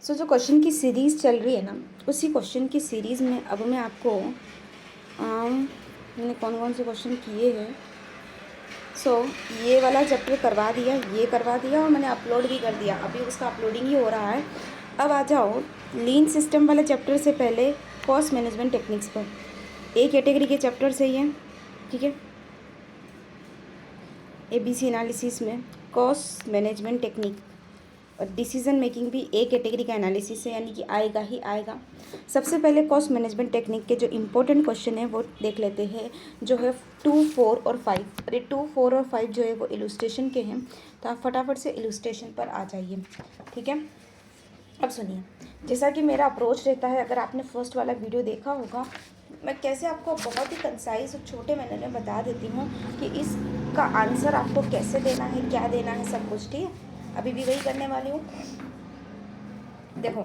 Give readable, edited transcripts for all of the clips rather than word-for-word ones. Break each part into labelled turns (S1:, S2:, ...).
S1: सो जो क्वेश्चन की सीरीज़ चल रही है ना, उसी क्वेश्चन की सीरीज़ में अब मैं आपको मैंने कौन कौन से क्वेश्चन किए हैं। सो ये वाला चैप्टर करवा दिया, ये करवा दिया और मैंने अपलोड भी कर दिया। अभी उसका अपलोडिंग ही हो रहा है। अब आ जाओ लीन सिस्टम वाले चैप्टर से पहले कॉस्ट मैनेजमेंट टेक्निक्स पर। ए कैटेगरी के चैप्टर से ही है, ठीक है। ABC एनालिसिस में कॉस्ट मैनेजमेंट टेक्निक और डिसीजन मेकिंग भी ए कैटेगरी का एनालिसिस है, यानी कि आएगा ही आएगा। सबसे पहले कॉस्ट मैनेजमेंट टेक्निक के जो इम्पोर्टेंट क्वेश्चन है वो देख लेते हैं, जो है 2, 4 और 5। अरे 2, 4 और 5 जो है वो इलुस्ट्रेशन के हैं, तो आप फटाफट से इलुस्ट्रेशन पर आ जाइए, ठीक है। अब सुनिए, जैसा कि मेरा अप्रोच रहता है, अगर आपने फर्स्ट वाला वीडियो देखा होगा, मैं कैसे आपको बहुत ही कंसाइज और छोटे मैनर में बता देती हूँ कि इसका आंसर आपको कैसे देना है, क्या देना है, सब कुछ, ठीक है। अभी भी वही करने वाली हूँ। देखो,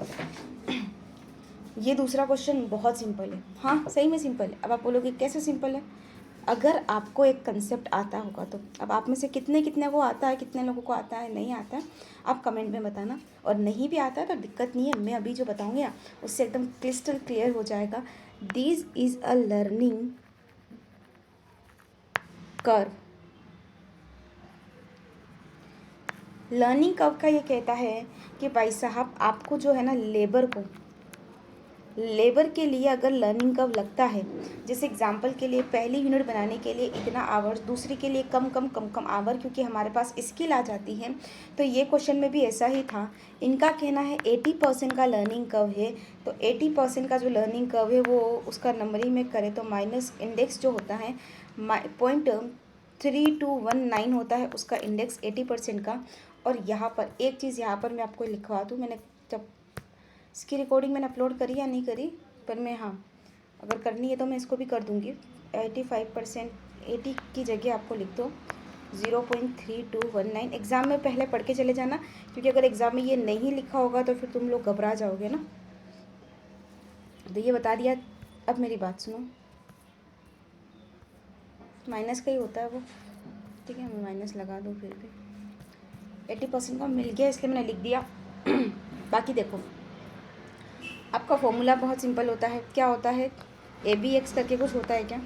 S1: ये दूसरा क्वेश्चन बहुत सिंपल है। हाँ, सही में सिंपल है। अब आप बोलोगे कैसे सिंपल है? अगर आपको एक कंसेप्ट आता होगा तो। अब आप में से कितने को आता है, कितने लोगों को आता है, नहीं आता है, आप कमेंट में बताना। और नहीं भी आता है तो दिक्कत नहीं है, मैं अभी जो बताऊँगी ना उससे एकदम क्रिस्टल क्लियर हो जाएगा। This is a learning curve. Learning curve का ये कहता है कि भाई साहब, आपको जो है ना लेबर के लिए अगर लर्निंग कर्व लगता है, जैसे एग्जांपल के लिए पहली यूनिट बनाने के लिए इतना आवर्स, दूसरी के लिए कम आवर, क्योंकि हमारे पास स्किल आ जाती है। तो ये क्वेश्चन में भी ऐसा ही था। इनका कहना है 80% का लर्निंग कर्व है, तो 80% का जो लर्निंग कर्व है वो उसका नंबरिंग में करे तो माइनस इंडेक्स जो होता है 0.3219 होता है उसका इंडेक्स 80% का। और यहाँ पर एक चीज़ यहाँ पर मैं आपको लिखवा दूँ, मैंने जब इसकी रिकॉर्डिंग मैंने अपलोड करी या नहीं करी, पर मैं, हाँ, अगर करनी है तो मैं इसको भी कर दूँगी। 85%, 80 की जगह आपको लिख दो 0.3219। एग्ज़ाम में पहले पढ़ के चले जाना, क्योंकि अगर एग्ज़ाम में ये नहीं लिखा होगा तो फिर तुम लोग घबरा जाओगे ना। तो ये बता दिया। अब मेरी बात सुनो, माइनस का ही होता है वो, ठीक है, मैं माइनस लगा दूँ फिर भी। 80% का मिल गया इसलिए मैंने लिख दिया। बाकी देखो, आपका फॉर्मूला बहुत सिंपल होता है। क्या होता है? ABX करके कुछ होता है क्या?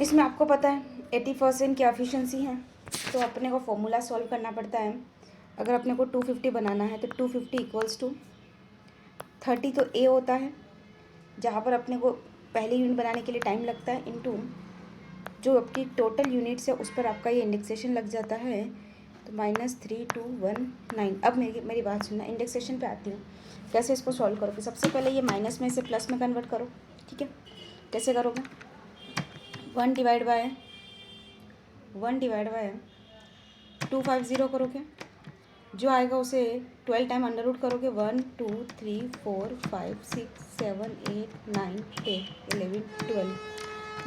S1: इसमें आपको पता है 80% की एफिशिएंसी है, तो अपने को फॉर्मूला सॉल्व करना पड़ता है। अगर अपने को 250 बनाना है तो 250 इक्वल्स टू 30 तो A होता है, जहाँ पर अपने को पहली यूनिट बनाने के लिए टाइम लगता है, इनटू जो आपकी टोटल यूनिट्स है उस पर आपका ये इंडेक्सेशन लग जाता है, तो -3219। अब मेरी बात सुनना, इंडेक्सेशन पे आती हूँ। कैसे इसको सॉल्व करोगे? सबसे पहले ये माइनस में से प्लस में कन्वर्ट करो, ठीक है। कैसे करोगे? 1 डिवाइड बाय 250 करोगे, जो आएगा उसे 12 टाइम अंडर रूट करोगे। 1 2 3 4 5 6 7 8 9 10 11 12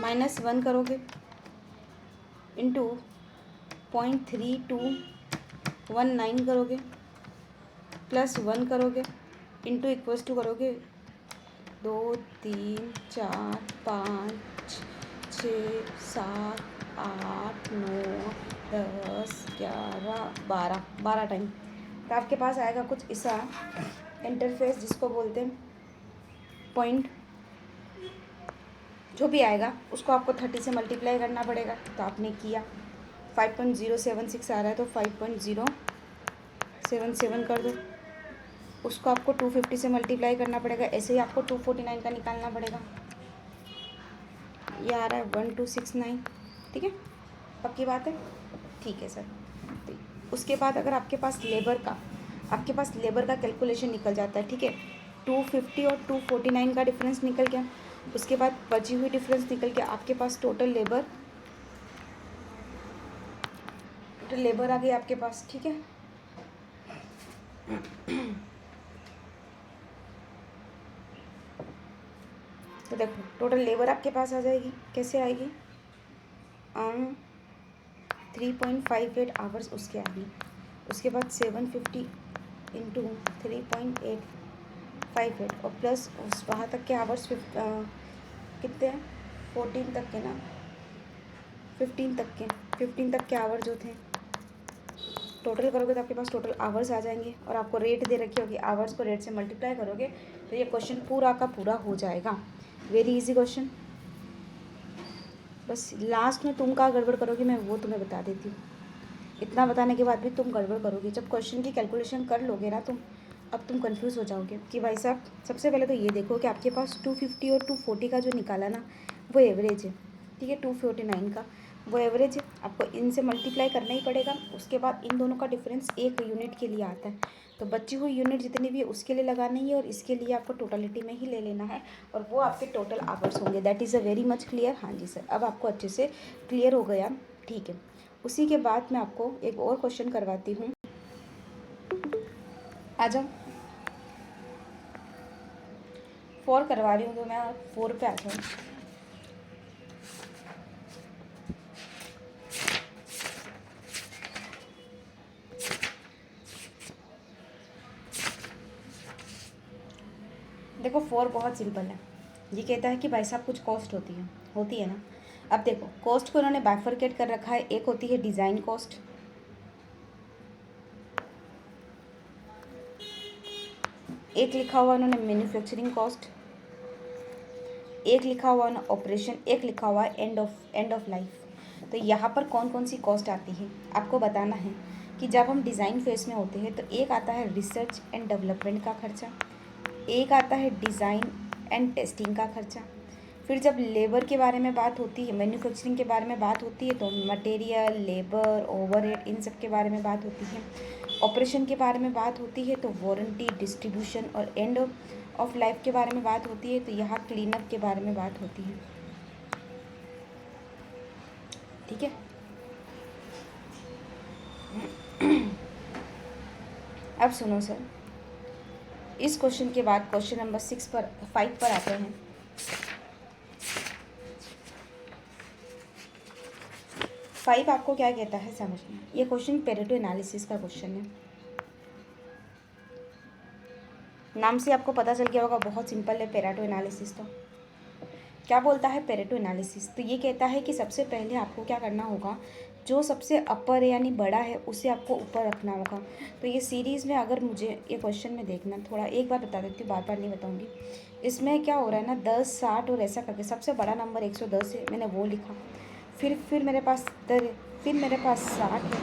S1: -1 करोगे, इंटू 0.3219 करोगे, +1 करोगे, इंटू इक्वल्स टू करोगे 2 3 4 5 6 7 8 9 10 11 12 टाइम। तो आपके पास आएगा कुछ ऐसा इंटरफेस, जिसको बोलते हैं पॉइंट। जो भी आएगा उसको आपको 30 से मल्टीप्लाई करना पड़ेगा, तो आपने किया। 5.076 आ रहा है तो 5.077 कर दो। उसको आपको 250 से मल्टीप्लाई करना पड़ेगा, ऐसे ही आपको 249 का निकालना पड़ेगा। ये आ रहा है 1269, ठीक है। पक्की बात है? ठीक है सर। तो उसके बाद अगर आपके पास लेबर का कैलकुलेशन निकल जाता है, ठीक है। 250 और 249 का डिफरेंस निकल गया। उसके बाद बची हुई डिफरेंस निकल के आपके पास टोटल लेबर आ गई आपके पास, ठीक है। तो देखो, टोटल लेबर आपके पास आ जाएगी। कैसे आएगी? 3.58 आवर्स उसके आएगी। उसके बाद 750 इंटू 3.858 और प्लस उस वहाँ तक के आवर्स कितने हैं? 14 तक के ना, 15 तक के आवर जो थे टोटल करोगे तो आपके पास टोटल आवर्स आ जाएंगे और आपको रेट दे रखी होगी, आवर्स को रेट से मल्टीप्लाई करोगे तो ये क्वेश्चन पूरा का पूरा हो जाएगा। Very easy question. बस लास्ट में तुम क्या गड़बड़ करोगे मैं वो तुम्हें बता देती हूँ। इतना बताने के बाद भी तुम गड़बड़ करोगे। जब क्वेश्चन की कैलकुलेशन कर लोगे ना तुम, अब तुम कंफ्यूज हो जाओगे कि भाई साहब सबसे पहले तो ये देखो कि आपके पास 250 और 240 का जो निकाला ना वो एवरेज है, ठीक है, 249 का वो एवरेज है, आपको इनसे मल्टीप्लाई करना ही पड़ेगा। उसके बाद इन दोनों का डिफरेंस एक यूनिट के लिए आता है, तो बची हुई यूनिट जितनी भी है उसके लिए लगानी है और इसके लिए आपको टोटलिटी में ही ले लेना है और वो आपके टोटल आवर्स होंगे। That is a very much clear. हाँ जी सर, अब आपको अच्छे से क्लियर हो गया, ठीक है। उसी के बाद मैं आपको एक और क्वेश्चन करवाती हूँ। आ जाओ, 4 करवा रही हूँ तो मैं 4 पे आ जाऊँ। देखो 4 बहुत सिंपल है। ये कहता है कि भाई साहब कुछ कॉस्ट होती है ना। अब देखो कॉस्ट को उन्होंने बाइफरकेट कर रखा है। एक होती है डिज़ाइन कॉस्ट, एक लिखा हुआ उन्होंने मैन्युफैक्चरिंग कॉस्ट, एक लिखा हुआ ना ऑपरेशन, एक लिखा हुआ है एंड ऑफ लाइफ। तो यहाँ पर कौन कौन सी कॉस्ट आती है आपको बताना है कि जब हम डिज़ाइन फेज में होते हैं तो एक आता है रिसर्च एंड डेवलपमेंट का खर्चा, एक आता है डिज़ाइन एंड टेस्टिंग का खर्चा। फिर जब लेबर के बारे में बात होती है, मैन्युफैक्चरिंग के बारे में बात होती है तो मटेरियल, लेबर, ओवरहेड, इन सब के बारे में बात होती है। ऑपरेशन के बारे में बात होती है तो वारंटी, डिस्ट्रीब्यूशन और एंड ऑफ लाइफ के बारे में बात होती है, तो यहाँ क्लीनअप के बारे में बात होती है, ठीक है। अब सुनो सर, इस क्वेश्चन के बाद क्वेश्चन नंबर 5 पर आते हैं। 5 आपको क्या कहता है समझना। ये क्वेश्चन पेरेटो एनालिसिस का क्वेश्चन है। नाम से आपको पता चल गया होगा, बहुत सिंपल है पेरेटो एनालिसिस। तो क्या बोलता है पेरेटो एनालिसिस, तो ये कहता है कि सबसे पहले आपको क्या करना होगा, जो सबसे अपर है यानी बड़ा है उसे आपको ऊपर रखना होगा। तो ये सीरीज़ में अगर मुझे ये क्वेश्चन में देखना, थोड़ा एक बार बता देती हूँ, बार बार नहीं बताऊँगी। इसमें क्या हो रहा है ना, 10, 60 और ऐसा करके सबसे बड़ा नंबर 110 है, मैंने वो लिखा। फिर मेरे पास फिर मेरे पास 60 है,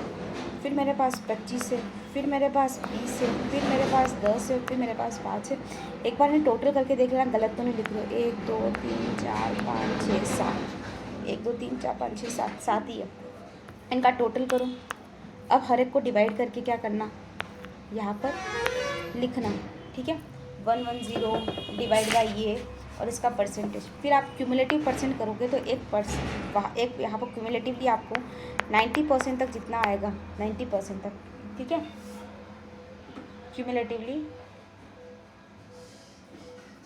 S1: फिर मेरे पास 25 है, फिर मेरे पास 20 है, फिर मेरे पास 10 है, फिर मेरे पास 5 है। एक बार मैं टोटल करके देख लेना, गलत तो नहीं लिख रही हो। 1 2 3 4 5 6 7, 1 2 3 4 5 6 7, 7 ही है। इनका टोटल करो। अब हर एक को डिवाइड करके क्या करना, यहाँ पर लिखना, ठीक है। 110 डिवाइड बाई ये और इसका परसेंटेज। फिर आप क्यूमुलेटिव परसेंट करोगे तो एक यहाँ पर क्यूमुलेटिवली आपको 90% तक जितना आएगा, 90% तक, ठीक है, क्यूमुलेटिवली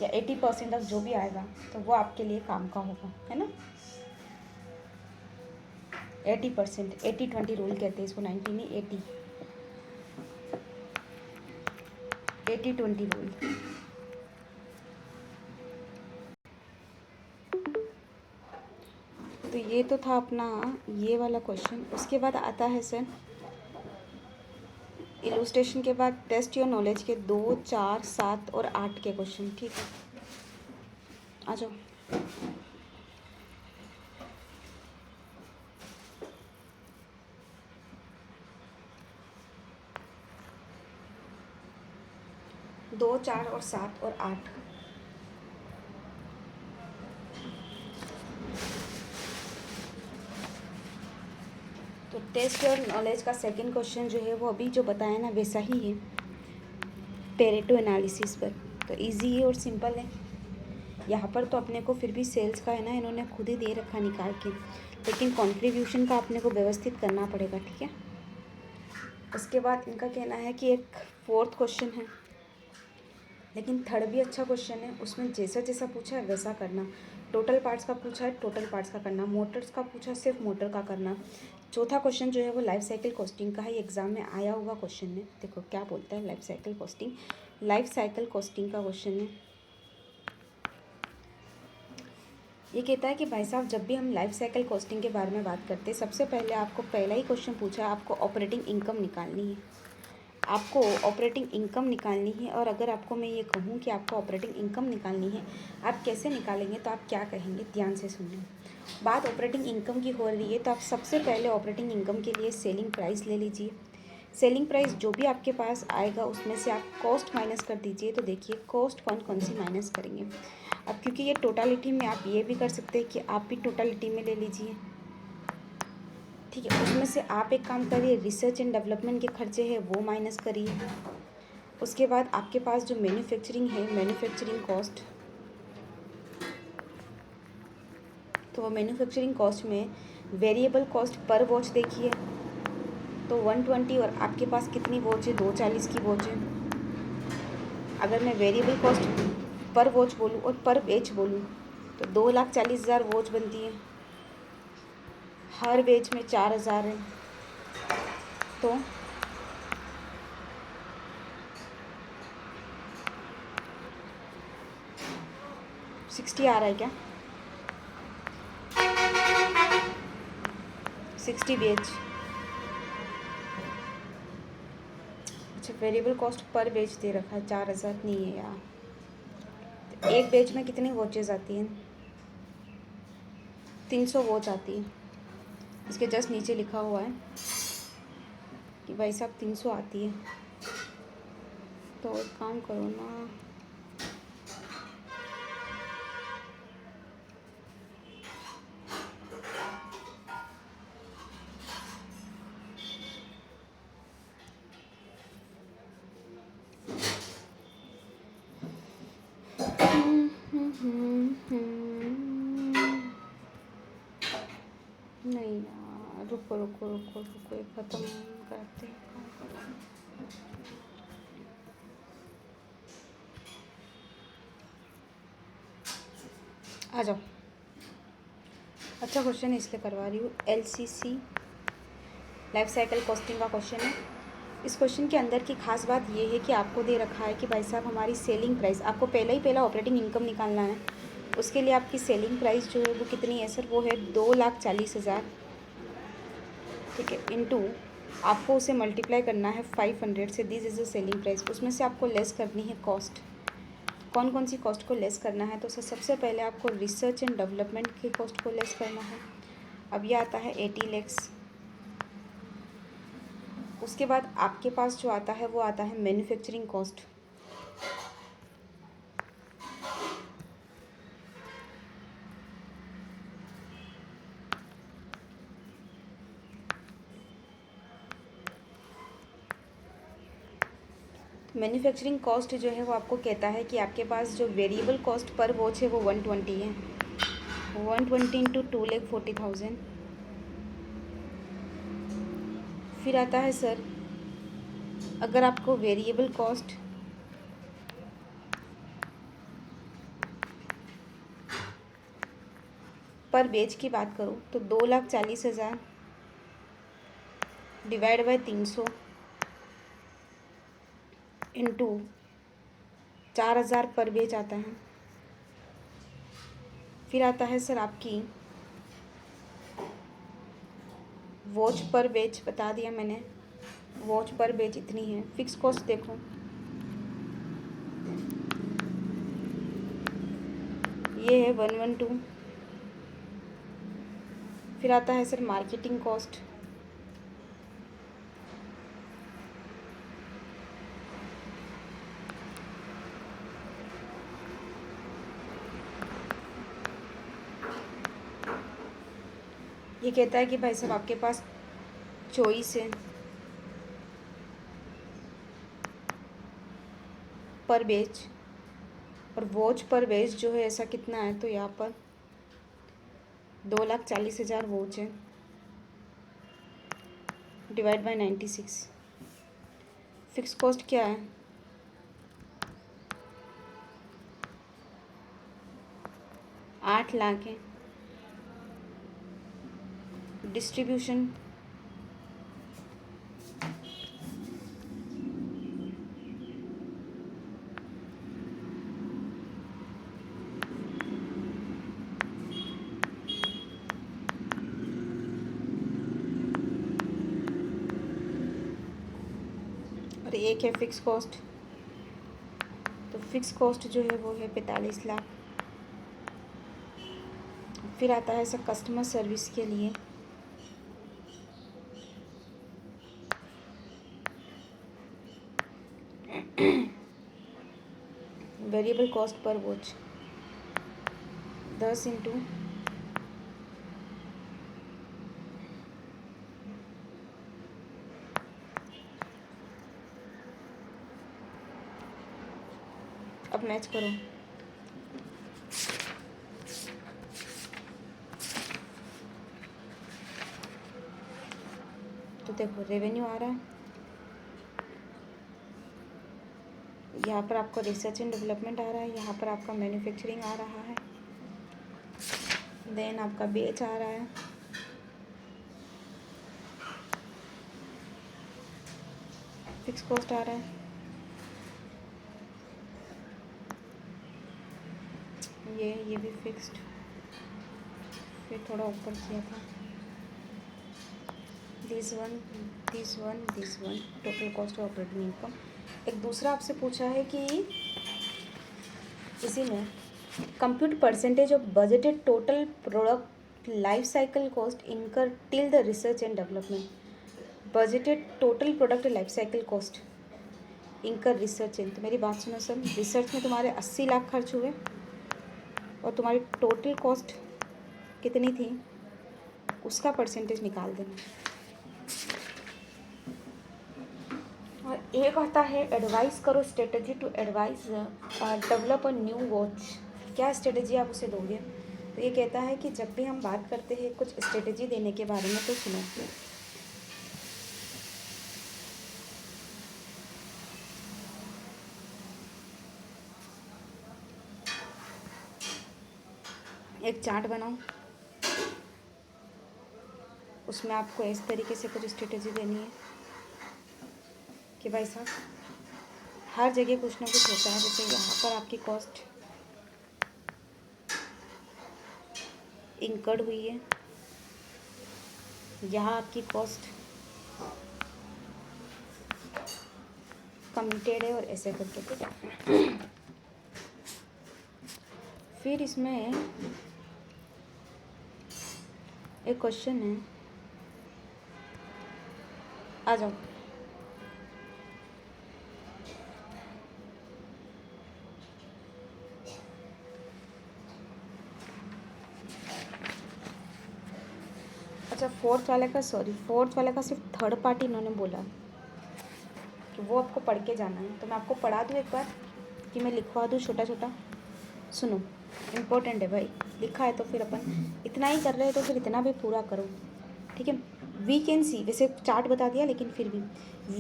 S1: या 80% तक जो भी आएगा तो वो आपके लिए काम का होगा, है ना। 80%, 80-20 रूल कहते हैं इसको, 90 नहीं 80-20 रूल। तो ये तो था अपना ये वाला क्वेश्चन। उसके बाद आता है सर इलुस्ट्रेशन के बाद टेस्ट योर नॉलेज के 2, 4, 7 और 8 के क्वेश्चन, ठीक है। आ जाओ। दो, 4 और 7 और 8। तो टेस्ट योर नॉलेज का सेकंड क्वेश्चन जो है वो अभी जो बताया ना वैसा ही है, पेरेटो एनालिसिस पर। तो इजी है और सिंपल है। यहाँ पर तो अपने को फिर भी सेल्स का है ना, इन्होंने खुद ही दे रखा निकाल के, लेकिन कंट्रीब्यूशन का अपने को व्यवस्थित करना पड़ेगा, ठीक है। उसके बाद इनका कहना है कि एक फोर्थ क्वेश्चन है, लेकिन थर्ड भी अच्छा क्वेश्चन है। उसमें जैसा जैसा पूछा है वैसा करना। टोटल पार्ट्स का पूछा है, टोटल पार्ट्स का करना। मोटर्स का पूछा है, सिर्फ मोटर का करना। चौथा क्वेश्चन जो है वो लाइफ साइकिल कॉस्टिंग का है। एग्जाम में आया हुआ क्वेश्चन है, देखो क्या बोलता है life cycle costing. Life cycle costing का क्वेश्चन है। ये कहता है कि भाई साहब जब भी हम लाइफ साइकिल कॉस्टिंग के बारे में बात करते हैं, सबसे पहले आपको पहला ही क्वेश्चन पूछा है, आपको ऑपरेटिंग इनकम निकालनी है। आपको ऑपरेटिंग इनकम निकालनी है, और अगर आपको मैं ये कहूँ कि आपको ऑपरेटिंग इनकम निकालनी है, आप कैसे निकालेंगे, तो आप क्या कहेंगे, ध्यान से सुनिए। बात ऑपरेटिंग इनकम की हो रही है, तो आप सबसे पहले ऑपरेटिंग इनकम के लिए सेलिंग प्राइस ले लीजिए। सेलिंग प्राइस जो भी आपके पास आएगा उसमें से आप कॉस्ट माइनस कर दीजिए। तो देखिए कॉस्ट कौन कौन सी माइनस करेंगे। अब क्योंकि ये टोटालिटी में, आप ये भी कर सकते हैं कि आप भी टोटालिटी में ले लीजिए, ठीक है। उसमें से आप एक काम करिए, रिसर्च एंड डेवलपमेंट के खर्चे हैं वो माइनस करिए। उसके बाद आपके पास जो मैन्युफैक्चरिंग है, मैन्युफैक्चरिंग कॉस्ट, तो वो मैन्युफैक्चरिंग कॉस्ट में वेरिएबल कॉस्ट पर वॉच देखिए, तो 120, और आपके पास कितनी वॉच है, 240 की वॉच है। अगर मैं वेरिएबल कॉस्ट पर वॉच बोलूँ और पर बेच बोलूँ तो 2,40,000 वॉच बनती है, हर बेच में 4,000 है, तो सिक्सटी आ रहा है क्या, 60 बेच। अच्छा, वेरिएबल कॉस्ट पर बेच दे रखा है, 4,000 नहीं है यार। तो एक बेच में कितनी वॉचेस आती हैं, 300 वॉच आती है। इसके जस्ट नीचे लिखा हुआ है कि भाई साहब 300 आती है। तो एक काम करो ना, नहीं यार, रुको रुको रुको रुको, ये ख़त्म करते हैं। आ जाओ। अच्छा क्वेश्चन इसलिए करवा रही हूँ, LCC लाइफ साइकिल कॉस्टिंग का क्वेश्चन है। इस क्वेश्चन के अंदर की खास बात ये है कि आपको दे रखा है कि भाई साहब हमारी सेलिंग प्राइस, आपको पहला ऑपरेटिंग इनकम निकालना है। उसके लिए आपकी सेलिंग प्राइस जो है वो कितनी है सर, वो है 2,40,000, ठीक है, इनटू आपको उसे मल्टीप्लाई करना है 500 से। This is the selling price. उसमें से आपको लेस करनी है कॉस्ट। कौन कौन सी कॉस्ट को लेस करना है, तो सर सबसे पहले आपको रिसर्च एंड डेवलपमेंट की कॉस्ट को लेस करना है। अब ये आता है 80 लैक्स। उसके बाद आपके पास जो आता है वो आता है मैन्युफैक्चरिंग कॉस्ट। मैन्युफैक्चरिंग कॉस्ट जो है वो आपको कहता है कि आपके पास जो वेरिएबल कॉस्ट पर वॉच है वो 120 है। 120 इंटू 2,40,000। फिर आता है सर, अगर आपको वेरिएबल कॉस्ट पर बेच की बात करूँ तो 2,40,000 डिवाइड बाय 300 इंटू 4,000 पर बेच आता है। फिर आता है सर आपकी वॉच पर बेच, बता दिया मैंने, वॉच पर बेच इतनी है। फिक्स कॉस्ट देखो, ये है 112। फिर आता है सर मार्केटिंग कॉस्ट, ये कहता है कि भाई साहब आपके पास चॉइस है पर बेच, और वॉच पर बेच जो है ऐसा कितना है, तो यहाँ पर 2,40,000 वॉच है, डिवाइड बाय 96। फिक्स कॉस्ट क्या है, 8 लाख है। डिस्ट्रीब्यूशन एक है फिक्स कॉस्ट, तो फिक्स कॉस्ट जो है वो है 45 लाख। फिर आता है सर कस्टमर सर्विस के लिए, variable cost per watch 10 into अब मैच करो, तो देखो रेवेन्यू आ रहा है, यहाँ पर आपका रिसर्च एंड डेवलपमेंट आ रहा है, यहाँ पर आपका मैन्युफैक्चरिंग आ रहा है, देन आपका बेच आ रहा है, फिक्स कॉस्ट आ रहा है, ये भी फिक्स्ड, फिर थोड़ा ऊपर किया था, this one total cost of operating income. एक दूसरा आपसे पूछा है कि इसी में compute percentage of budgeted total product life cycle cost incur till the research and development, budgeted total product life cycle cost incur research and, तो मेरी बात सुनो सर, रिसर्च में तुम्हारे 80 लाख खर्च हुए और तुम्हारी टोटल कॉस्ट कितनी थी उसका परसेंटेज निकाल देना। और एक आता है एडवाइस करो strategy to advice develop a new watch, क्या स्ट्रेटजी आप उसे दोगे? तो ये कहता है कि जब भी हम बात करते हैं कुछ स्ट्रेटजी देने के बारे में तो सुनो, एक चार्ट बनाओ, उसमें आपको इस तरीके से कुछ स्ट्रेटजी देनी है कि भाई साहब हर जगह कुछ ना कुछ होता है, जैसे यहाँ पर आपकी कॉस्ट इंकर्ड हुई है, यहाँ आपकी कॉस्ट कमिटेड है और ऐसे करके। फिर इसमें एक क्वेश्चन है, आ जाओ, अच्छा फोर्थ वाले का सिर्फ थर्ड पार्टी इन्होंने बोला कि वो आपको पढ़ के जाना है, तो मैं आपको पढ़ा दूँ एक बार कि मैं लिखवा दूँ छोटा छोटा, सुनो इम्पोर्टेंट है भाई, लिखा है तो फिर अपन इतना ही कर रहे हैं तो फिर इतना भी पूरा करो, ठीक है। वी कैन सी, वैसे चार्ट बता दिया लेकिन फिर भी,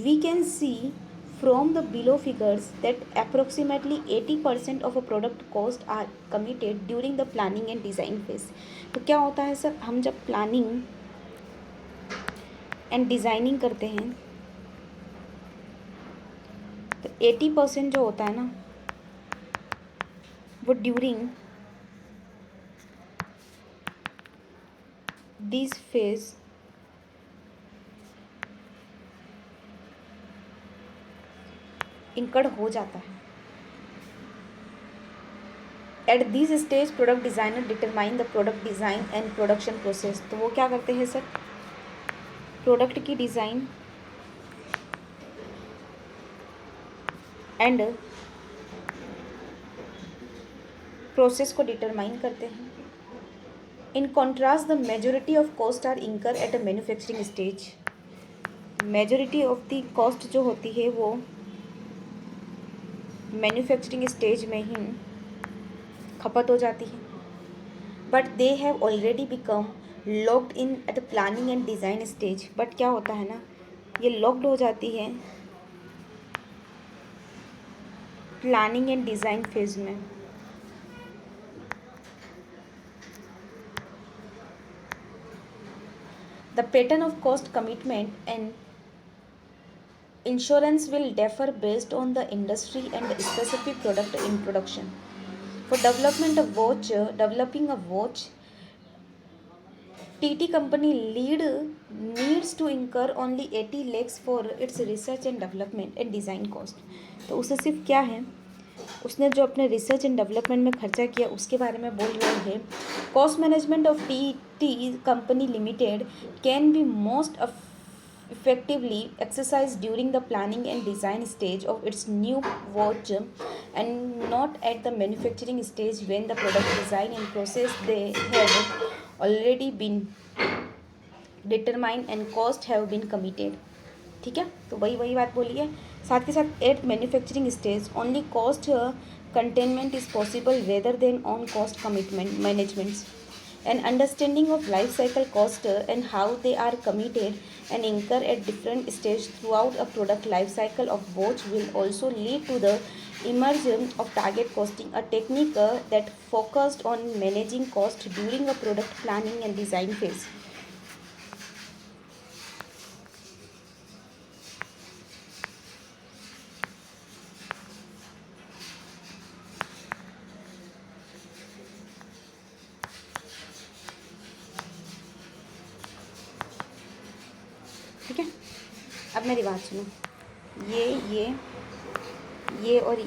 S1: we can see from the below figures that approximately 80% of a product cost are committed during the planning and design phase. तो क्या होता है सर, हम जब प्लानिंग एंड डिज़ाइनिंग करते हैं तो 80% जो होता है ना वो ड्यूरिंग दिस फेज इंकर्ड हो जाता है। At this stage product designer determine the product design and production process. तो वो क्या करते हैं सर, प्रोडक्ट की डिज़ाइन एंड प्रोसेस को डिटरमाइन करते हैं। In contrast the majority of cost are incur at a manufacturing stage. Majority of the cost जो होती है वो मैन्युफैक्चरिंग स्टेज में ही खपत हो जाती है, but they have already become locked in at the planning and design stage. But क्या होता है ना, ये लॉक्ड हो जाती है प्लानिंग एंड डिज़ाइन फेज में। The pattern of cost commitment and insurance will differ based on the industry and specific product in production. For developing a watch, TT company lead needs to incur only 80 lakhs for its research and development and design cost. तो उसे सिर्फ क्या है, उसने जो अपने research and development में खर्चा किया उसके बारे में बोल रहे हैं। Cost management of T company limited can be most effectively exercised during the planning and design stage of its new watch and not at the manufacturing stage when the product design and process they have already been determined and cost have been committed। ठीक है, तो वही वही बात बोली है। साथ के साथ at manufacturing stage only cost containment is possible rather than on cost commitment managements and understanding of life cycle cost and how they are committed and incur at different stages throughout a product life cycle of watch will also lead to the emergence of target costing, a technique that focused on managing cost during a product planning and design phase। ठीक है, अब मेरी बात सुनो, ये और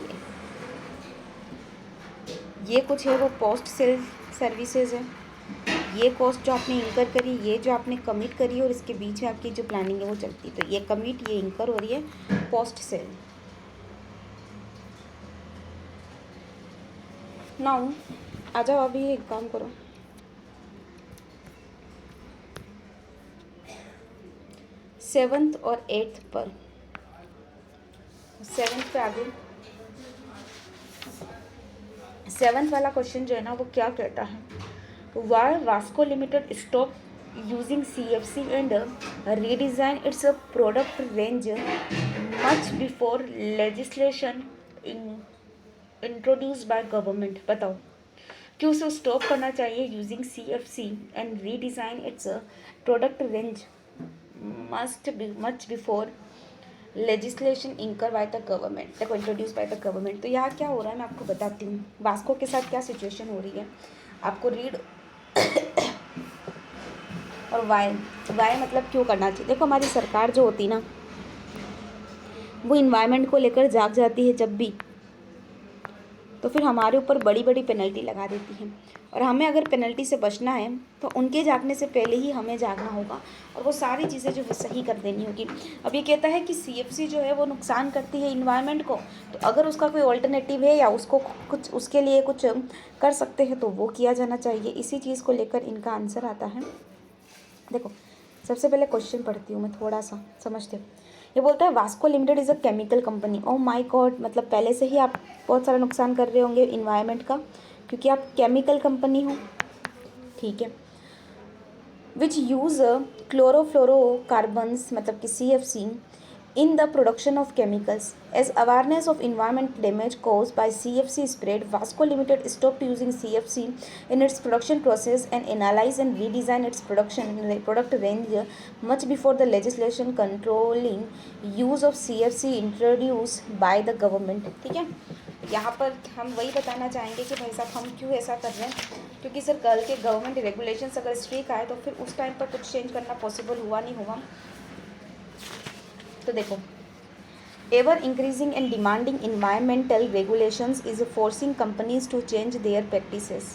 S1: ये कुछ है वो पोस्ट सेल सर्विसेज है। ये कॉस्ट जो आपने इंकर करी, ये जो आपने कमिट करी और इसके बीच में आपकी जो प्लानिंग है वो चलती, तो ये कमिट, ये इंकर हो रही है पोस्ट सेल। नाउ आ जाओ, अभी एक काम करो, सेवन्थ और एट्थ पर, सेवन्थ पे आगे, सेवन्थ वाला क्वेश्चन जो है ना वो क्या कहता है, Y Vasco limited stop using CFC and redesign its product range much before legislation introduce by government. बताओ क्यों उसे स्टॉप करना चाहिए using CFC and redesign its product range much before legislation इंकर बाय द गवर्नमेंट, देखो introduce by the government. तो यहाँ क्या हो रहा है मैं आपको बताती हूँ, वास्को के साथ क्या सिचुएशन हो रही है, आपको रीड और वाई मतलब क्यों करना चाहिए। देखो हमारी सरकार जो होती ना वो इन्वायरमेंट को लेकर जाग जाती है जब भी, तो फिर हमारे ऊपर बड़ी बड़ी पेनल्टी लगा देती है, और हमें अगर पेनल्टी से बचना है तो उनके जागने से पहले ही हमें जागना होगा और वो सारी चीज़ें जो है सही कर देनी होगी। अब ये कहता है कि CFC जो है वो नुकसान करती है इन्वायरमेंट को, तो अगर उसका कोई ऑल्टरनेटिव है या उसको कुछ उसके लिए कुछ कर सकते हैं तो वो किया जाना चाहिए। इसी चीज़ को लेकर इनका आंसर आता है। देखो सबसे पहले क्वेश्चन पढ़ती हूँ मैं, थोड़ा सा समझते हो। ये बोलता है Vasco limited is a chemical company. Oh my God, मतलब पहले से ही आप बहुत सारा नुकसान कर रहे होंगे इन्वायरमेंट का क्योंकि आप केमिकल कंपनी हो। ठीक है, विच यूज़ क्लोरोफ्लोरोकार्बन्स मतलब कि CFC in the production of chemicals. As awareness of environment damage caused by CFC spread, Vasco Limited stopped using CFC in its production process and analyzed and redesigned its product range much before the legislation controlling use of CFC introduced by the government। ठीक है, यहाँ पर हम वही बताना चाहेंगे कि भाई साहब हम क्यों ऐसा कर रहे हैं, क्योंकि सर कल के गवर्नमेंट रेगुलेशंस अगर स्ट्रिक्ट आए तो फिर उस टाइम पर कुछ चेंज करना पॉसिबल हुआ नहीं होगा। तो देखो, ever increasing and demanding environmental regulations is forcing companies to change their practices.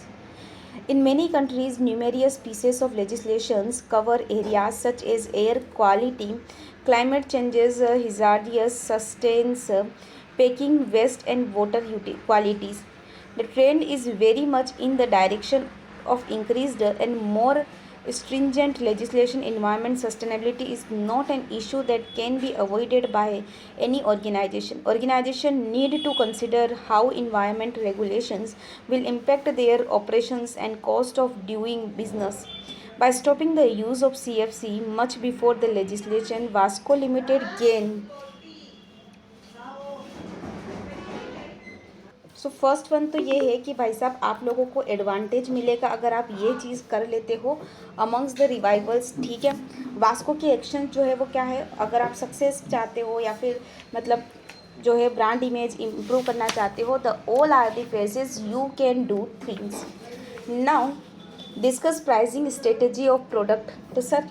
S1: In many countries, numerous pieces of legislations cover areas such as air quality, climate changes, hazardous substance, packing, waste, and water qualities. The trend is very much in the direction of increased and more stringent legislation. Environment sustainability is not an issue that can be avoided by any organization. Organization need to consider how environment regulations will impact their operations and cost of doing business. By stopping the use of CFC much before the legislation, Vasco Limited gained। So first one तो ये है कि भाई साहब आप लोगों को advantage मिलेगा अगर आप ये चीज़ कर लेते हो अमंग्स द रिवाइवल्स। ठीक है, वास्को की एक्शन जो है वो क्या है, अगर आप सक्सेस चाहते हो या फिर मतलब जो है ब्रांड इमेज इम्प्रूव करना चाहते हो, the all are the phases you can do things. Now discuss pricing strategy of product. तो सर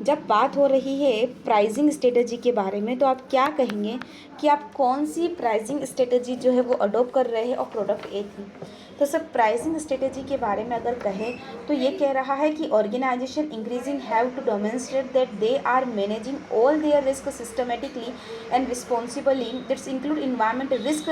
S1: जब बात हो रही है प्राइसिंग स्ट्रेटजी के बारे में, तो आप क्या कहेंगे कि आप कौन सी प्राइसिंग स्ट्रेटजी जो है वो अडोप्ट कर रहे हैं और प्रोडक्ट ए थी। तो सर प्राइसिंग स्ट्रेटजी के बारे में अगर कहें तो ये कह रहा है कि organisation increasing have to demonstrate that they are managing all their risk systematically and responsibly that's include environment risk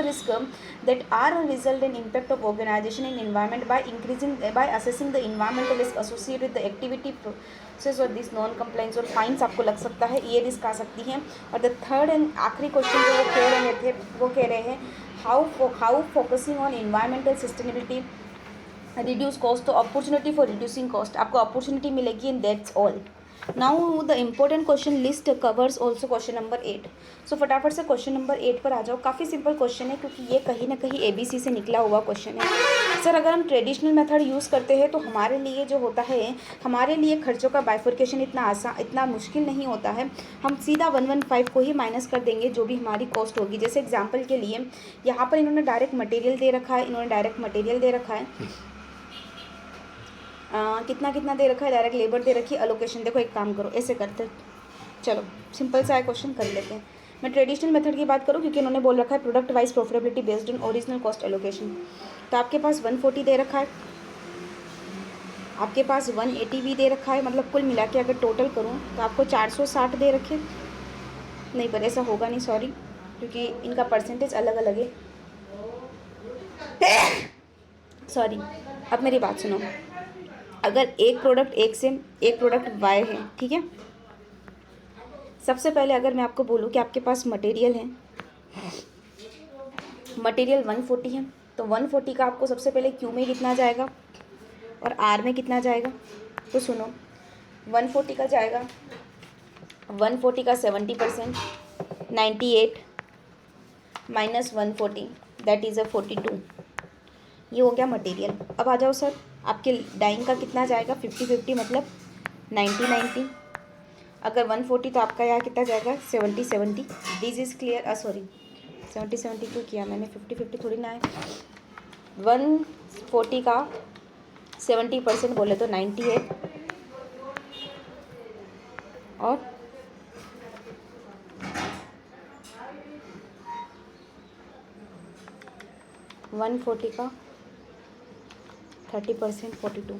S1: that are a result and impact of organization and environment by assessing the environmental risk associated with the activity process or this non compliance और fines आपको लग सकता है, ये risk आ सकती है। और the third and आखिरी क्वेश्चन जो वो कह रहे थे, वो कह रहे हैं how focusing on environmental sustainability reduce cost. तो अपॉर्चुनिटी फॉर रिड्यूसिंग कॉस्ट, आपको अपॉर्चुनिटी मिलेगी and that's all. Now the important question list covers also question number 8। सो फटाफट से क्वेश्चन नंबर 8 पर आ जाओ। काफ़ी सिंपल क्वेश्चन है क्योंकि ये कहीं ना कहीं ABC से निकला हुआ क्वेश्चन है। सर अगर हम ट्रेडिशनल मेथड यूज़ करते हैं तो हमारे लिए जो होता है, हमारे लिए खर्चों का बाइफर्केशन इतना मुश्किल नहीं होता है। हम सीधा 115 को ही माइनस कर देंगे जो भी हमारी कॉस्ट होगी। जैसे एग्जाम्पल के लिए यहाँ पर इन्होंने डायरेक्ट मटेरियल दे रखा है, कितना दे रखा है, डायरेक्ट लेबर दे रखी है, अलोकेशन। देखो एक काम करो, ऐसे करते, चलो सिंपल सा क्वेश्चन कर लेते हैं। मैं ट्रेडिशनल मेथड की बात करूँ क्योंकि इन्होंने बोल रखा है product wise profitability based on original cost allocation. तो आपके पास 140 दे रखा है, आपके पास 180 भी दे रखा है, मतलब कुल मिला के अगर टोटल करूँ तो आपको 460 दे रखे। नहीं पर ऐसा होगा नहीं, सॉरी, क्योंकि इनका परसेंटेज अलग अलग है। सॉरी, अब मेरी बात सुनो। अगर एक प्रोडक्ट X है, एक प्रोडक्ट Y है, ठीक है। सबसे पहले अगर मैं आपको बोलूँ कि आपके पास मटेरियल है, मटेरियल 140 है, तो 140 का आपको सबसे पहले Q में कितना जाएगा और R में कितना जाएगा। तो सुनो, 140 का जाएगा, 140 का 70% 98 माइनस 140 दैट इज़ 42। ये हो गया मटेरियल। अब आ जाओ सर, आपके डाइंग का कितना जाएगा, 50-50 मतलब 90-90। अगर 140 तो आपका यहाँ कितना जाएगा, 70-70। This is clear. सॉरी 70-70 क्यों किया मैंने, 50-50 थोड़ी ना है। 140 का 70% बोले तो 98 और 140 का 30% 42।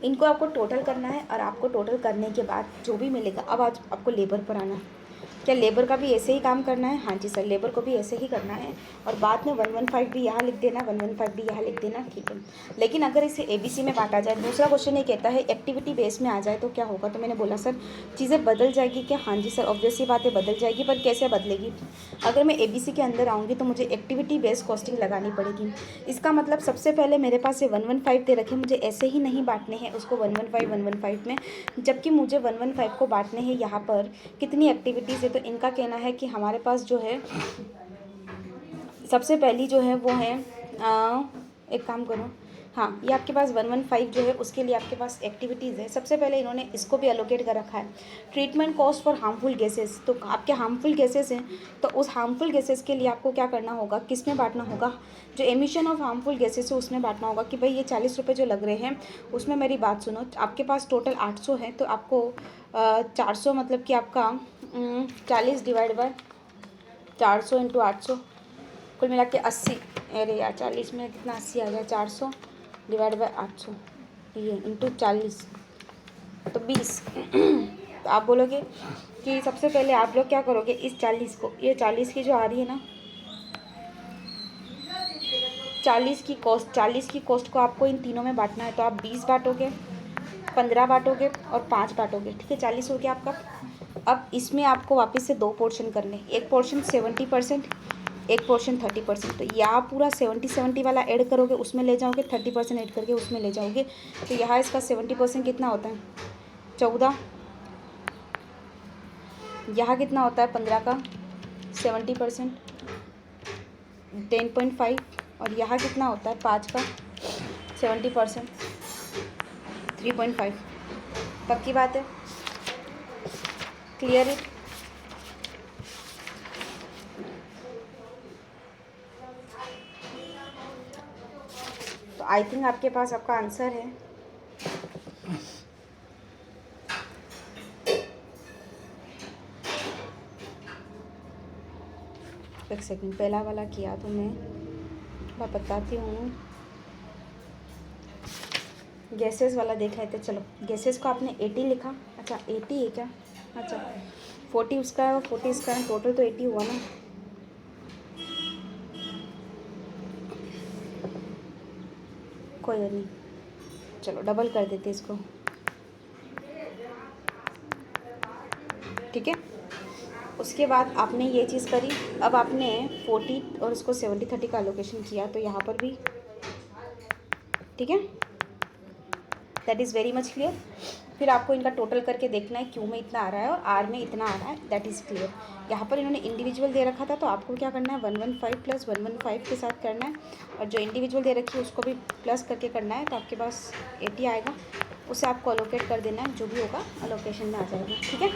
S1: इनको आपको टोटल करना है और आपको टोटल करने के बाद जो भी मिलेगा, अब आज आपको लेबर पर आना है। क्या लेबर का भी ऐसे ही काम करना है? हाँ जी सर, लेबर को भी ऐसे ही करना है और बाद में 115 भी यहाँ लिख देना, 115 भी यहाँ लिख देना, ठीक है। लेकिन अगर इसे ABC में बांटा जाए, दूसरा क्वेश्चन ये कहता है एक्टिविटी बेस में आ जाए तो क्या होगा। तो मैंने बोला सर चीज़ें बदल जाएगी क्या? हाँ जी सर, ऑब्वियस सी बात है बदल जाएगी, पर कैसे बदलेगी। अगर मैं ABC के अंदर आऊँगी तो मुझे एक्टिविटी बेस्ड कॉस्टिंग लगानी पड़ेगी। इसका मतलब सबसे पहले मेरे पास ये 115 दे रखे, मुझे ऐसे ही नहीं बांटने हैं उसको 115 में, जबकि मुझे 115 को बांटने हैं यहाँ पर कितनी एक्टिविटीज़ है। तो इनका कहना है कि हमारे पास जो है सबसे पहली जो है वो है एक काम करो, हाँ ये आपके पास 115 जो है उसके लिए आपके पास एक्टिविटीज़ है। सबसे पहले इन्होंने इसको भी एलोकेट कर रखा है, treatment cost for harmful gases. तो आपके हार्मफुल गैसेस हैं, तो उस हार्मफुल गैसेस के लिए आपको क्या करना होगा, किस में बांटना होगा, जो एमिशन ऑफ हार्मफुल गैसेस है उसमें बांटना होगा कि भाई ये 40 रुपये जो लग रहे हैं उसमें मेरी बात सुनो, आपके पास टोटल 800 है तो आपको 400 मतलब कि आपका 40 डिवाइड बाय 400 इंटू 800 कुल मिला के 80। अरे यार 40 में कितना 80 आ गया, 400 डिवाइड बाय 800 ये इंटू 40 तो 20। तो आप बोलोगे कि सबसे पहले आप लोग क्या करोगे, इस 40 को, ये 40 की जो आ रही है ना 40 की कॉस्ट को आपको इन तीनों में बांटना है। तो आप 20 बांटोगे, 15 बांटोगे और 5 बांटोगे, ठीक है 40 हो गया आपका। अब इसमें आपको वापस से 2 पोर्शन करने, एक पोर्शन 70%, एक पोर्शन 30%। तो यहाँ पूरा 70 वाला ऐड करोगे उसमें ले जाओगे, 30% ऐड करके उसमें ले जाओगे। तो यहाँ इसका 70% कितना होता है 14, यहाँ कितना होता है 15 का 70% 10.5 और यहाँ कितना होता है 5 का 70% 3.5। पक्की बात है, क्लियर है। तो आई थिंक आपके पास आपका आंसर है। एक सेकंड, पहला वाला किया तो मैं बताती हूँ। गैसेस वाला देख रहे थे, चलो गैसेस को आपने 80 लिखा। अच्छा 80 है क्या? अच्छा 40 उसका है और 40 इसका है, टोटल तो 80 हुआ ना। कोई नहीं, चलो डबल कर देते इसको, ठीक है। उसके बाद आपने ये चीज़ करी, अब आपने 40 और उसको 70-30 का एलोकेशन किया, तो यहाँ पर भी ठीक है, that is very much clear. फिर आपको इनका टोटल करके देखना है, क्यू में इतना आ रहा है और आर में इतना आ रहा है, दैट इज़ क्लियर। यहाँ पर इन्होंने इंडिविजुअल दे रखा था, तो आपको क्या करना है 115 प्लस 115 के साथ करना है, और जो इंडिविजुअल दे रखी है उसको भी प्लस करके करना है, तो आपके पास 80 आएगा, उसे आपको अलोकेट कर देना है, जो भी होगा अलोकेशन में आ जाएगा, ठीक है।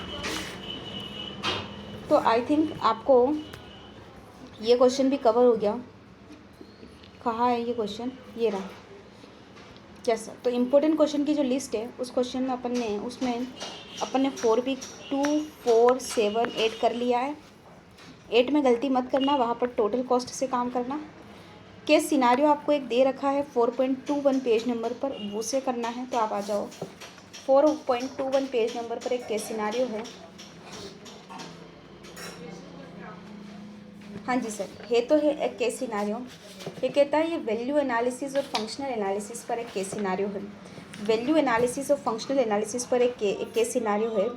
S1: तो आई थिंक आपको ये क्वेश्चन भी कवर हो गया। कहाँ है ये क्वेश्चन? ये रहा। यस, तो इम्पोर्टेंट क्वेश्चन की जो लिस्ट है उस क्वेश्चन में अपन ने 4B 2 4 7 8 कर लिया है। 8 में गलती मत करना, वहाँ पर टोटल कॉस्ट से काम करना। केस सिनारियो आपको एक दे रखा है 4.21 पेज नंबर पर, वो से करना है, तो आप आ जाओ। 4.21 पेज नंबर पर एक केस सिनारियो है। हाँ जी सर, है तो है एक केस सिनारियो। ये कहता है ये वैल्यू एनालिसिस और फंक्शनल एनालिसिस पर एक केस सिनारियो है। वैल्यू एनालिसिस और फंक्शनल एनालिसिस पर एक केस सिनारियो है।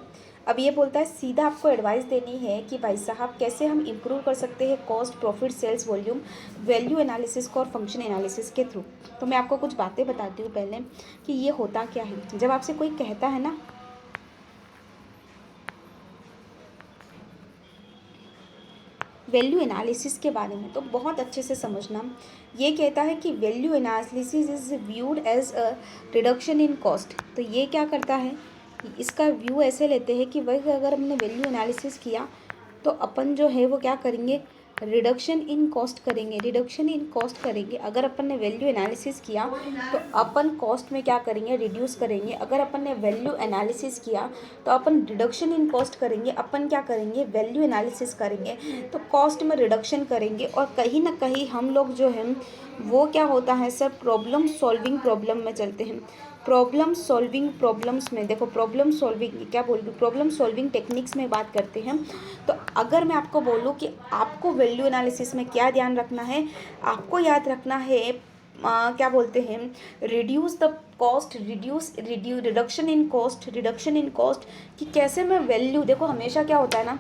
S1: अब ये बोलता है सीधा आपको एडवाइस देनी है कि भाई साहब कैसे हम इम्प्रूव कर सकते हैं cost, profit, sales, volume, value analysis को और फंक्शन एनालिसिस के थ्रू। तो मैं आपको कुछ बातें बताती हूँ पहले कि ये होता क्या है। जब आपसे कोई कहता है ना वैल्यू एनालिसिस के बारे में, तो बहुत अच्छे से समझना। ये कहता है कि value analysis is viewed as a reduction in cost. तो ये क्या करता है, इसका व्यू ऐसे लेते हैं कि वही अगर हमने वैल्यू एनालिसिस किया तो अपन जो है वो क्या करेंगे, रिडक्शन इन कॉस्ट करेंगे, रिडक्शन इन कॉस्ट करेंगे। अगर अपन ने वैल्यू एनालिसिस किया तो अपन कॉस्ट में क्या करेंगे, रिड्यूस करेंगे। अगर अपन ने वैल्यू एनालिसिस किया तो अपन रिडक्शन इन कॉस्ट करेंगे, अपन क्या करेंगे, वैल्यू एनालिसिस करेंगे, तो कॉस्ट में रिडक्शन करेंगे। और कहीं ना कहीं हम लोग जो है वो क्या होता है सर, प्रॉब्लम सॉल्विंग प्रॉब्लम में चलते हैं। प्रॉब्लम सॉल्विंग प्रॉब्लम्स में देखो, प्रॉब्लम सॉल्विंग क्या बोल रही हूँ, प्रॉब्लम सॉल्विंग टेक्निक्स में बात करते हैं। तो अगर मैं आपको बोलूँ कि आपको वैल्यू एनालिसिस में क्या ध्यान रखना है, आपको याद रखना है क्या बोलते हैं, reduce the cost, reduction in cost, reduction in cost, कि कैसे मैं वैल्यू, देखो हमेशा क्या होता है ना,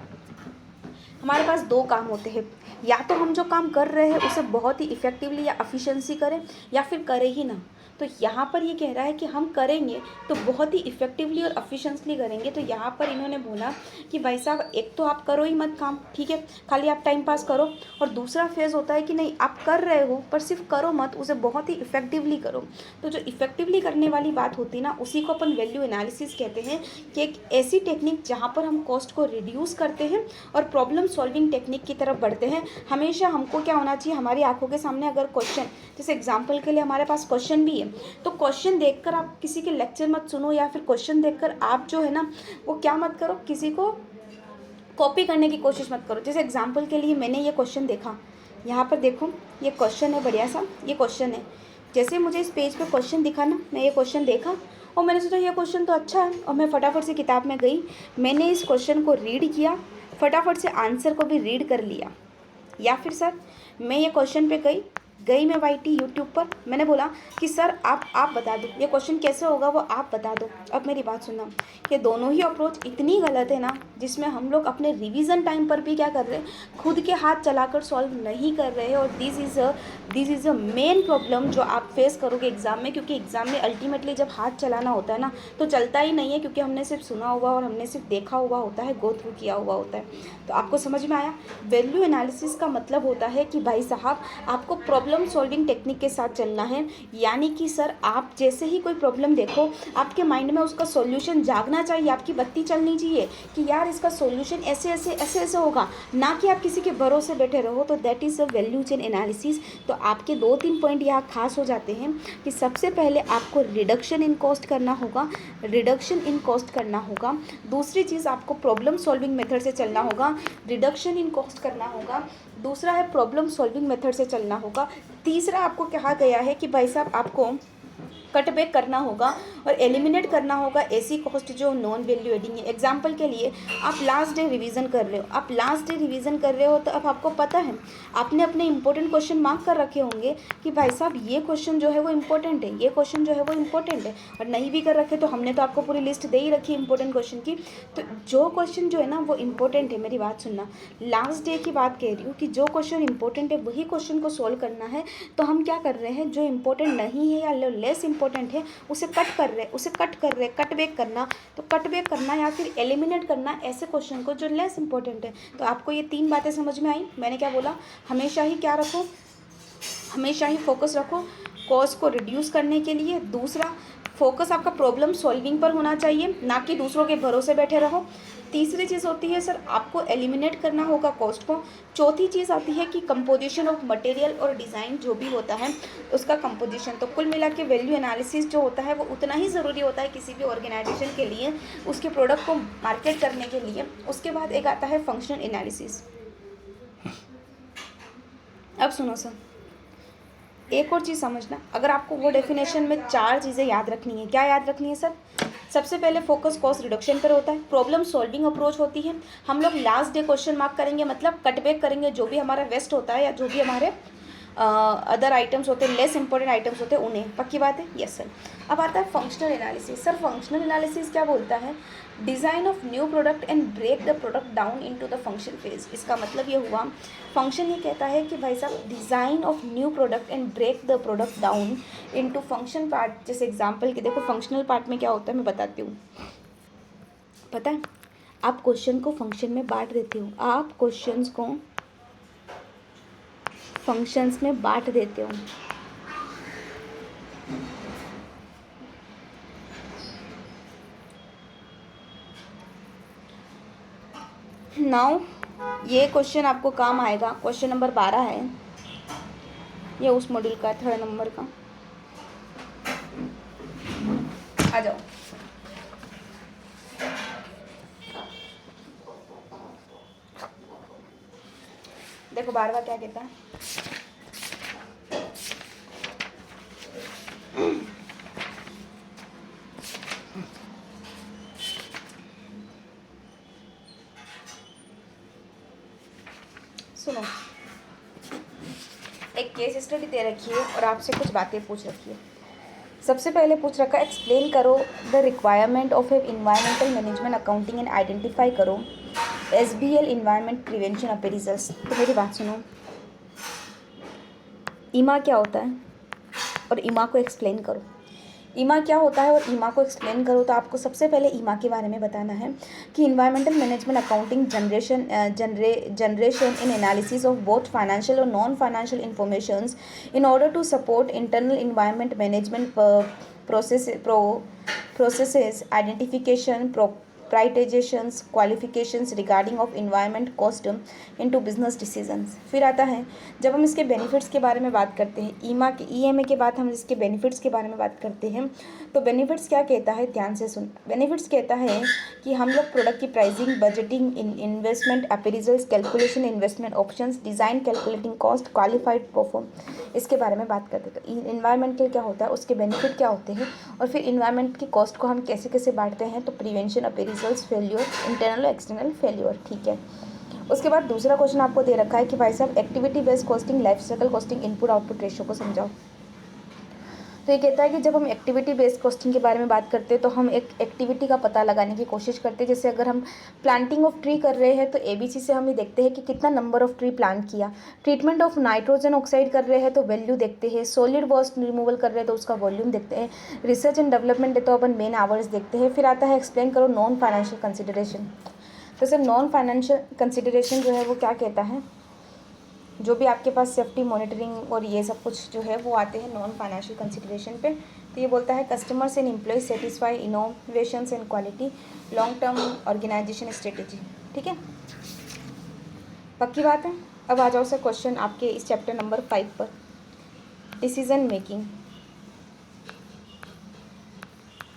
S1: हमारे पास दो काम होते हैं, या तो हम जो काम कर रहे हैं उसे बहुत ही इफ़ेक्टिवली या एफिशिएंसी करें, या फिर करें ही ना। तो यहाँ पर ये कह रहा है कि हम करेंगे तो बहुत ही इफ़ेक्टिवली और एफिशिएंटली करेंगे। तो यहाँ पर इन्होंने बोला कि भाई साहब एक तो आप करो ही मत काम, ठीक है, खाली आप टाइम पास करो। और दूसरा फेज़ होता है कि नहीं, आप कर रहे हो पर सिर्फ करो मत, उसे बहुत ही इफ़ेक्टिवली करो। तो जो इफ़ेक्टिवली करने वाली बात होती है ना, उसी को अपन वैल्यू एनालिसिस कहते हैं, कि एक ऐसी टेक्निक जहाँ पर हम कॉस्ट को रिड्यूस करते हैं और प्रॉब्लम सॉल्विंग टेक्निक की तरफ बढ़ते हैं। हमेशा हमको क्या होना चाहिए, हमारी आंखों के सामने अगर क्वेश्चन, जैसे एग्जांपल के लिए हमारे पास क्वेश्चन भी है, तो क्वेश्चन देखकर आप किसी के लेक्चर मत सुनो, या फिर क्वेश्चन देखकर आप जो है ना वो क्या मत करो, किसी को कॉपी करने की कोशिश मत करो। जैसे एग्जांपल के लिए मैंने ये क्वेश्चन देखा, यहाँ पर देखो ये क्वेश्चन है, बढ़िया सा ये क्वेश्चन है। जैसे मुझे इस पेज पे क्वेश्चन दिखा ना, मैं ये क्वेश्चन देखा और मैंने सोचा ये क्वेश्चन तो अच्छा है, और मैं फटाफट से किताब में गई, मैंने इस क्वेश्चन को रीड किया, फटाफट से आंसर को भी रीड कर लिया। या फिर सर मैं ये क्वेश्चन पे गई मैं वाईटी यूट्यूब पर, मैंने बोला कि सर आप बता दो ये क्वेश्चन कैसे होगा, वो आप बता दो। अब मेरी बात सुनना, ये दोनों ही अप्रोच इतनी गलत है ना, जिसमें हम लोग अपने रिवीजन टाइम पर भी क्या कर रहे हैं, खुद के हाथ चलाकर सॉल्व नहीं कर रहे हैं। और this is a main problem जो आप फेस करोगे एग्ज़ाम में, क्योंकि एग्ज़ाम में अल्टीमेटली जब हाथ चलाना होता है ना तो चलता ही नहीं है, क्योंकि हमने सिर्फ सुना हुआ और हमने सिर्फ देखा हुआ होता है, गो थ्रू किया हुआ होता है। तो आपको समझ में आया, वैल्यू एनालिसिस का मतलब होता है कि भाई साहब आपको प्रॉब्लम सॉल्विंग टेक्निक के साथ चलना है। यानी कि सर आप जैसे ही कोई प्रॉब्लम देखो, आपके माइंड में उसका सॉल्यूशन जागना चाहिए, आपकी बत्ती चलनी चाहिए कि यार इसका सॉल्यूशन ऐसे ऐसे ऐसे ऐसे होगा, ना कि आप किसी के भरोसे बैठे रहो। तो that is a value chain analysis. तो आपके 2-3 पॉइंट यहाँ खास हो जाते हैं कि सबसे पहले आपको रिडक्शन इन कॉस्ट करना होगा, रिडक्शन इन कॉस्ट करना होगा। दूसरी चीज़ आपको प्रॉब्लम सॉल्विंग मेथड से चलना होगा, रिडक्शन इन कॉस्ट करना होगा। दूसरा है प्रॉब्लम सॉल्विंग मेथड से चलना होगा। तीसरा आपको कहा गया है कि भाई साहब आपको कट बैक करना होगा और एलिमिनेट करना होगा ऐसी कॉस्ट जो नॉन वैल्यू एडिंग है। एग्जाम्पल के लिए आप लास्ट डे रिवीजन कर रहे हो, तो अब आपको पता है आपने अपने इंपॉर्टेंट क्वेश्चन मार्क कर रखे होंगे कि भाई साहब ये क्वेश्चन जो है वो इंपॉर्टेंट है, ये क्वेश्चन जो है वो इंपॉर्टेंट है। और नहीं भी कर रखे तो हमने तो आपको पूरी लिस्ट दे ही रखी है इंपॉर्टेंट क्वेश्चन की। तो जो क्वेश्चन जो है ना वो इंपॉर्टेंट है, मेरी बात सुनना, लास्ट डे की बात कह रही हूँ कि जो क्वेश्चन इंपॉर्टेंट है वही क्वेश्चन को सॉल्व करना है। तो हम क्या कर रहे हैं, जो इंपॉर्टेंट नहीं है या लेस इंपॉर्टेंट है उसे कट कर रहे, कट बैक करना। तो कट बैक करना या फिर एलिमिनेट करना ऐसे क्वेश्चन को जो लेस इंपॉर्टेंट है। तो आपको ये 3 बातें समझ में आई। मैंने क्या बोला, हमेशा ही क्या रखो, हमेशा ही फोकस रखो कॉस्ट को रिड्यूस करने के लिए। दूसरा, फोकस आपका प्रॉब्लम सॉल्विंग पर होना चाहिए, ना कि दूसरों के भरोसे बैठे रहो। तीसरी चीज़ होती है सर आपको एलिमिनेट करना होगा कॉस्ट को। चौथी चीज़ आती है कि कंपोजिशन ऑफ मटेरियल और डिज़ाइन जो भी होता है उसका कंपोजिशन। तो कुल मिला के वैल्यू एनालिसिस जो होता है वो उतना ही ज़रूरी होता है किसी भी ऑर्गेनाइजेशन के लिए, उसके प्रोडक्ट को मार्केट करने के लिए। उसके बाद एक आता है फंक्शनल एनालिसिस। अब सुनो सर, एक और चीज़ समझना, अगर आपको वो डेफिनेशन में 4 चीज़ें याद रखनी है। क्या याद रखनी है सर? सबसे पहले फोकस कॉस्ट रिडक्शन पर होता है, प्रॉब्लम सॉल्विंग अप्रोच होती है, हम लोग लास्ट डे क्वेश्चन मार्क करेंगे, मतलब कट बैक करेंगे जो भी हमारा वेस्ट होता है या जो भी हमारे अदर आइटम्स होते हैं, लेस इंपॉर्टेंट आइटम्स होते हैं उन्हें। पक्की बात है? Yes sir. अब आता है functional analysis. Sir functional analysis क्या बोलता है? Design of new product and break the product down into the function phase. इसका मतलब ये हुआ, फंक्शन ये कहता है कि भाई साहब design of new product and break the product down into function part. जैसे एग्जांपल के देखो, फंक्शनल पार्ट में क्या होता है मैं बताती हूँ। पता है, आप क्वेश्चन को फंक्शन में बांट देते हो, आप क्वेश्चंस को फंक्शंस में बांट देते हो। नाउ ये क्वेश्चन आपको काम आएगा, क्वेश्चन नंबर 12 है, ये उस मॉड्यूल का 3rd नंबर का। आ जाओ, देखो 12वां क्या कहता है। सुनो, एक केस स्टडी दे रखी है और आपसे कुछ बातें पूछ रखी है। सबसे पहले पूछ रखा है, एक्सप्लेन करो the requirement of A environmental management accounting and identify करो SBL इन्वायरमेंट प्रिवेंशन अपेरिजल्स। तो मेरी बात सुनो, ईमा क्या होता है और ईमा को एक्सप्लेन करो। ईमा क्या होता है और ईमा को एक्सप्लेन करो। तो आपको सबसे पहले ईमा के बारे में बताना है कि environmental management accounting generation in analysis of both financial और non financial informations in order to support internal environment management processes, identification, prioritizations, qualifications regarding of environment cost into business decisions। फिर आता है, जब हम इसके बेनिफिट्स के बारे में बात करते हैं, EMA के बाद हम इसके बेनिफिट्स के बारे में बात करते हैं। तो बेनिफिट्स क्या कहता है, ध्यान से सुन। बेनिफिट्स कहता है कि हम लोग प्रोडक्ट की pricing, budgeting, investment appraisals, calculation, investment options, design, calculating cost, qualified perform, इसके बारे में बात करते हैं। तो इन्वायरमेंटल क्या होता है, उसके बेनिफिट क्या होते हैं, और फिर इन्वायरमेंट की कॉस्ट को हम कैसे कैसे बांटते हैं। तो prevention, appraisals, failure, internal external failure. ठीक है। उसके बाद दूसरा क्वेश्चन आपको दे रखा है कि भाई साहब activity based costing, life cycle costing, input output ratio को समझाओ। तो ये कहता है कि जब हम एक्टिविटी बेस्ड कॉस्टिंग के बारे में बात करते हैं तो हम एक एक्टिविटी का पता लगाने की कोशिश करते हैं। जैसे अगर हम प्लांटिंग ऑफ ट्री कर रहे हैं तो ABC से हम ये देखते हैं कि कितना नंबर ऑफ ट्री प्लांट किया। ट्रीटमेंट ऑफ नाइट्रोजन ऑक्साइड कर रहे हैं तो वैल्यू देखते हैं। सॉलिड वेस्ट रिमूवल कर रहे हैं तो उसका वॉल्यूम देखते हैं। रिसर्च एंड डेवलपमेंट है तो अपन मेन आवर्स देखते हैं। फिर आता है एक्सप्लेन करो नॉन फाइनेंशियल कंसिडरेशन। तो सर नॉन फाइनेंशियल कंसिडरेशन जो है वो क्या कहता है, जो भी आपके पास सेफ्टी मॉनिटरिंग और ये सब कुछ जो है वो आते हैं नॉन फाइनेंशियल कंसिडरेशन पे। तो ये बोलता है customers and employees satisfy, innovations and quality, long term organisation strategy. ठीक है, पक्की बात है। अब आ जाओ सर क्वेश्चन आपके इस चैप्टर नंबर 5 पर, डिसीजन मेकिंग।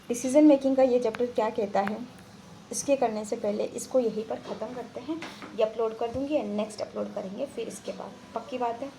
S1: डिसीजन मेकिंग का ये चैप्टर क्या कहता है, इसके करने से पहले इसको यहीं पर ख़त्म करते हैं, ये अपलोड कर दूँगी एंड नेक्स्ट अपलोड करेंगे फिर इसके बाद, पक्की बात है।